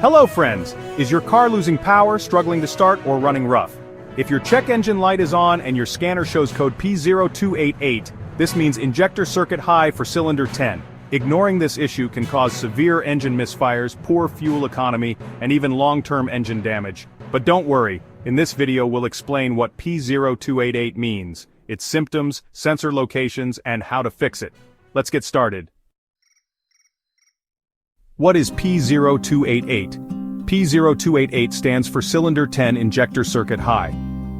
Hello friends! Is your car losing power, struggling to start, or running rough? If your check engine light is on and your scanner shows code P0288, this means injector circuit high for cylinder 10. Ignoring this issue can cause severe engine misfires, poor fuel economy, and even long-term engine damage. But don't worry, in this video we'll explain what P0288 means, its symptoms, sensor locations, and how to fix it. Let's get started. What is P0288? P0288 stands for cylinder 10 injector circuit high.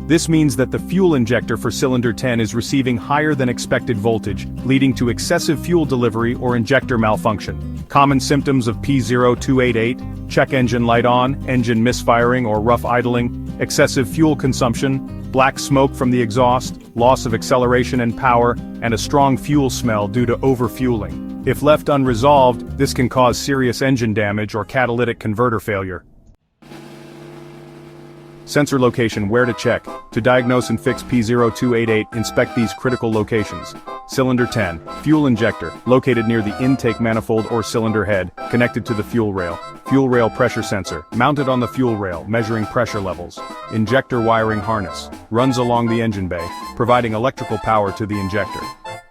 This means that the fuel injector for cylinder 10 is receiving higher than expected voltage, leading to excessive fuel delivery or injector malfunction. Common symptoms of P0288: check engine light on, engine misfiring or rough idling, excessive fuel consumption, black smoke from the exhaust, loss of acceleration and power, and a strong fuel smell due to overfueling. If left unresolved, this can cause serious engine damage or catalytic converter failure. Sensor location: where to check. To diagnose and fix P0288, inspect these critical locations. Cylinder 10, fuel injector, located near the intake manifold or cylinder head, connected to the fuel rail. Fuel rail pressure sensor, mounted on the fuel rail, measuring pressure levels. Injector wiring harness, runs along the engine bay, providing electrical power to the injector.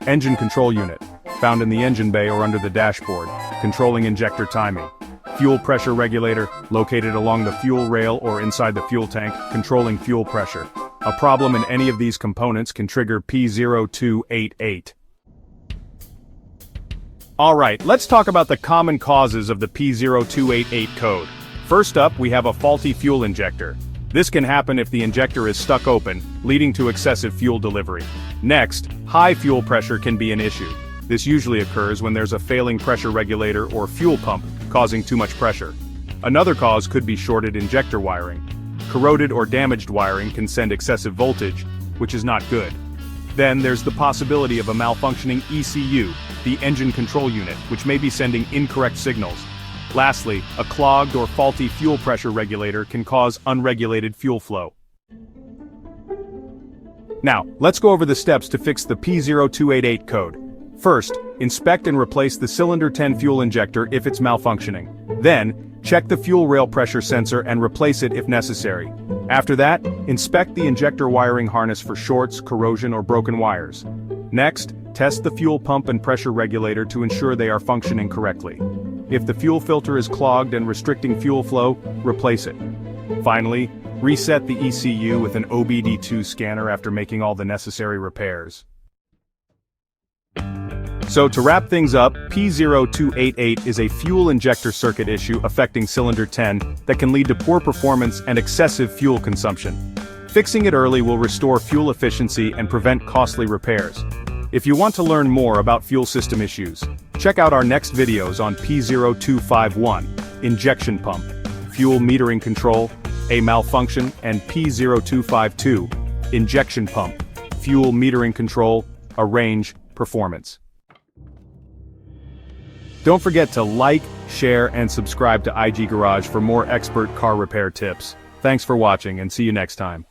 Engine control unit, found in the engine bay or under the dashboard, controlling injector timing. Fuel pressure regulator, located along the fuel rail or inside the fuel tank, controlling fuel pressure. A problem in any of these components can trigger P0288. Alright, let's talk about the common causes of the P0288 code. First up, we have a faulty fuel injector. This can happen if the injector is stuck open, leading to excessive fuel delivery. Next, high fuel pressure can be an issue. This usually occurs when there's a failing pressure regulator or fuel pump, causing too much pressure. Another cause could be shorted injector wiring. Corroded or damaged wiring can send excessive voltage, which is not good. Then there's the possibility of a malfunctioning ECU, the engine control unit, which may be sending incorrect signals. Lastly, a clogged or faulty fuel pressure regulator can cause unregulated fuel flow. Now, let's go over the steps to fix the P0288 code. First, inspect and replace the cylinder 10 fuel injector if it's malfunctioning. Then, check the fuel rail pressure sensor and replace it if necessary. After that, inspect the injector wiring harness for shorts, corrosion, or broken wires. Next, test the fuel pump and pressure regulator to ensure they are functioning correctly. If the fuel filter is clogged and restricting fuel flow, replace it. Finally, reset the ECU with an obd2 scanner after making all the necessary repairs. So to wrap things up, P0288 is a fuel injector circuit issue affecting cylinder 10 that can lead to poor performance and excessive fuel consumption. Fixing it early will restore fuel efficiency and prevent costly repairs. If you want to learn more about fuel system issues, check out our next videos on P0251, injection pump, fuel metering control, a malfunction, and P0252, injection pump, fuel metering control, a range, performance. Don't forget to like, share, and subscribe to IG Garage for more expert car repair tips. Thanks for watching and see you next time.